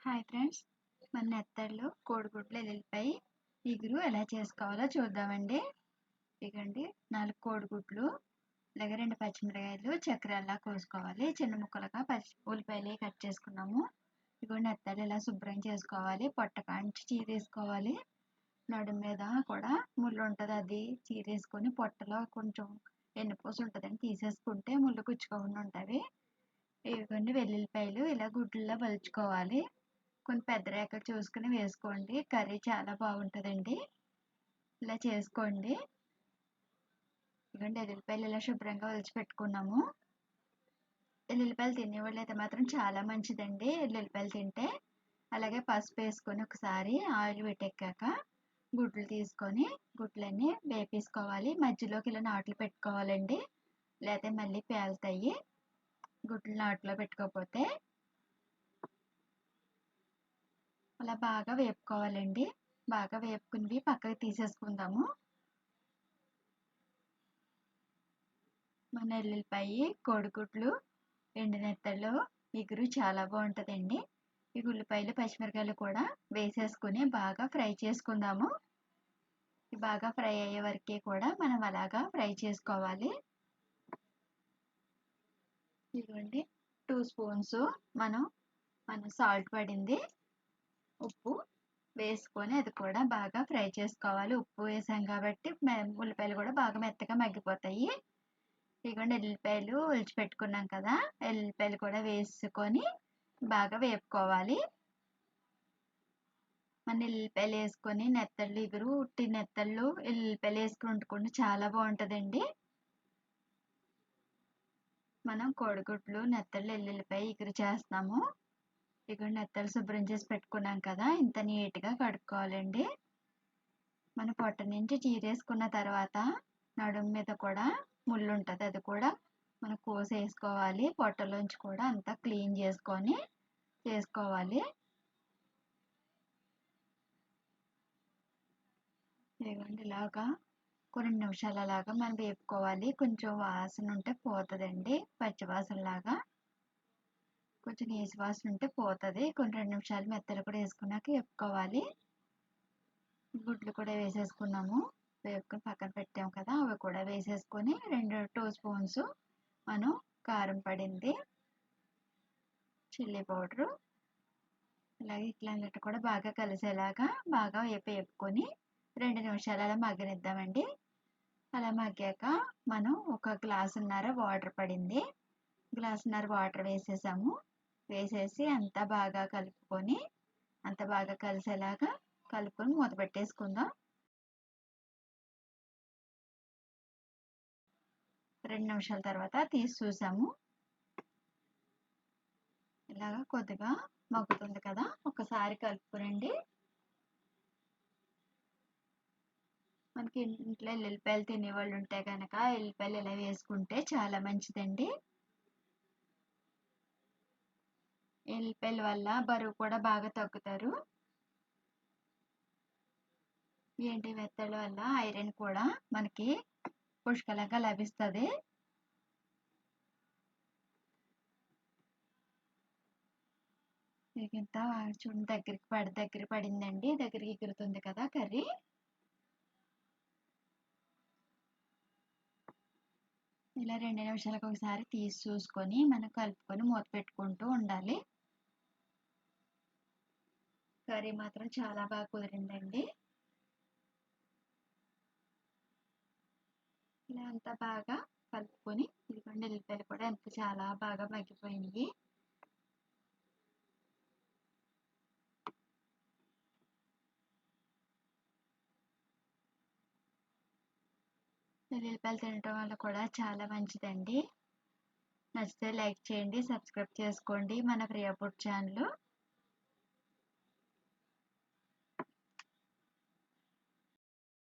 Hi friends, మన నెత్తళ్ళు కోడిగుడ్లు ఎల్లుల్లిపాయ ఇగురు ఎలా చేసుకోవాలో చూద్దామండి. ఇగండి 4 కోడిగుడ్లు, అలాగే 2 పచ్చిమిరకాయలు చక్రాల్లా కోసుకోవాలి. చిన్న ముక్కలుగా ఉల్లిపాయలు కట్ చేసుకున్నాము. ఇగోండి నెత్తళ్ళు ఇలా శుభ్రం చేసుకోవాలి. పొట్ట కాంచి చీరేసుకోవాలి. నడుము మీద కూడా ముళ్ళు ఉంటుంది, అది చీరేసుకొని పొట్టలో కొంచెం ఎన్నుపూస ఉంటుందని తీసేసుకుంటే ముళ్ళు గుచ్చుకోకుండా ఉంటుంది. ఇదిగోండి వెల్లుల్లిపాయలు ఇలా గుడ్లలో వలుచుకోవాలి. కొన్ని పెద్ద రేఖలు చూసుకుని వేసుకోండి, కర్రీ చాలా బాగుంటుందండి. ఇలా చేసుకోండి. ఇదిగోండి ఎల్లుల్లిపాయలు ఇలా శుభ్రంగా ఒలిచి పెట్టుకున్నాము. ఎల్లుల్లిపాయలు తినేవాళ్ళు అయితే మాత్రం చాలా మంచిదండి ఎల్లుల్లిపాయలు తింటే. అలాగే పసుపు వేసుకొని ఒకసారి ఆయిల్ పెట్టెక్కాక గుడ్లు తీసుకొని గుడ్లన్నీ వేపేసుకోవాలి. మధ్యలోకి ఇలా నాట్లు పెట్టుకోవాలండి, లేకపోతే మళ్ళీ పేలుతాయి గుడ్లు నాట్లో పెట్టుకోకపోతే. అలా బాగా వేపుకోవాలండి. బాగా వేపుకుని పక్కకి తీసేసుకుందాము. మన ఎల్లుల్లిపాయ కోడిగుడ్లు ఎండునెత్తళ్ళు ఇగురు చాలా బాగుంటుందండి. ఈ ఉల్లిపాయలు పచ్చిమిరకాయలు కూడా వేసేసుకుని బాగా ఫ్రై చేసుకుందాము. బాగా ఫ్రై అయ్యే వరకు కూడా మనం అలాగా ఫ్రై చేసుకోవాలి. ఇదిగోండి 2 స్పూన్స్ మన సాల్ట్ పడింది, ఉప్పు వేసుకొని అది కూడా బాగా ఫ్రై చేసుకోవాలి. ఉప్పు వేసాం కాబట్టి ఉల్లిపాయలు కూడా బాగా మెత్తగా మగ్గిపోతాయి. ఇదిగోండి ఎల్లుల్లిపాయలు ఒలిచి పెట్టుకున్నాం కదా, ఎల్లుల్లిపాయలు కూడా వేసుకొని బాగా వేపుకోవాలి. మన ఎల్లుల్లిపాయలు వేసుకొని నెత్తళ్ళు ఇగురు ఉట్టి నెత్తళ్ళు ఎల్లుల్లిపాయలు వేసుకుని వండుకుంటే చాలా బాగుంటుందండి. మనం కోడిగుడ్లు నెత్తళ్ళు ఎల్లుల్లిపాయ ఇగురు చేస్తున్నాము. ఇక నెత్తళ్ళు శుభ్రం చేసి పెట్టుకున్నాం కదా, ఇంత నీట్గా కడుక్కోవాలండి. మన పొట్ట నుంచి చీరేసుకున్న తర్వాత నడుము మీద కూడా ముళ్ళు ఉంటుంది, అది కూడా మనం కోసేసుకోవాలి. పొట్టలోంచి కూడా అంతా క్లీన్ చేసుకొని చేసుకోవాలి. ఇదిగోండి ఇలాగా కొన్ని నిమిషాలు అలాగా మనం వేపుకోవాలి. కొంచెం వాసన ఉంటే పోతుందండి, పచ్చి వాసనలాగా కొంచెం నీసు వాసన ఉంటే పోతుంది. కొన్ని 2 నిమిషాలు మెత్తలు కూడా వేసుకున్నాక వేపుకోవాలి. గుడ్లు కూడా వేసేసుకున్నాము, వేపుకొని పక్కన పెట్టాము కదా, అవి కూడా వేసేసుకొని 2 స్పూన్స్ మనం కారం పడింది, చిల్లీ పౌడరు, అలాగే ఇట్లన్నిటి కూడా బాగా కలిసేలాగా బాగా వేపుకొని 2 నిమిషాలు అలా మగ్గనిద్దామండి. అలా మగ్గాక మనం 1 గ్లాసున్నర వాటర్ పడింది, గ్లాసున్నర వాటర్ వేసేసాము. వేసేసి అంతా బాగా కలుపుకొని అంతా బాగా కలిసేలాగా కలుపుకొని మూత పెట్టేసుకుందాం. 2 నిమిషాల తర్వాత తీసి చూసాము. ఇలాగా కొద్దిగా మగ్గుతుంది కదా, ఒకసారి కలుపుకునండి. మనకి ఇంట్లో ఎల్లుల్లిపాయలు తినేవాళ్ళు ఉంటే కనుక ఎల్లుల్లిపాయలు ఇలా వేసుకుంటే చాలా మంచిదండి. ఎల్లుల్లిపాయల వల్ల బరువు కూడా బాగా తగ్గుతారు. ఎండి మెత్తల వల్ల ఐరన్ కూడా మనకి పుష్కలంగా లభిస్తుంది. ఇంత చూడండి దగ్గరికి పడిందండి, దగ్గరికి ఎగురుతుంది కదా కర్రీ. ఇలా 2 నిమిషాలకు ఒకసారి తీసి చూసుకొని మనం కలుపుకొని మూత పెట్టుకుంటూ ఉండాలి. కర్రీ మాత్రం చాలా బాగా కుదిరిందండి. ఇలా అంతా బాగా కలుపుకొని ఇదిగోండి ఎల్లిపాయలు కూడా చాలా బాగా మగ్గిపోయినాయి. ఎల్లుల్లిపాయలు తినటం వల్ల కూడా చాలా మంచిదండి. నచ్చితే లైక్ చేయండి, సబ్స్క్రైబ్ చేసుకోండి మన ప్రియా ఫుడ్ ఛానల్.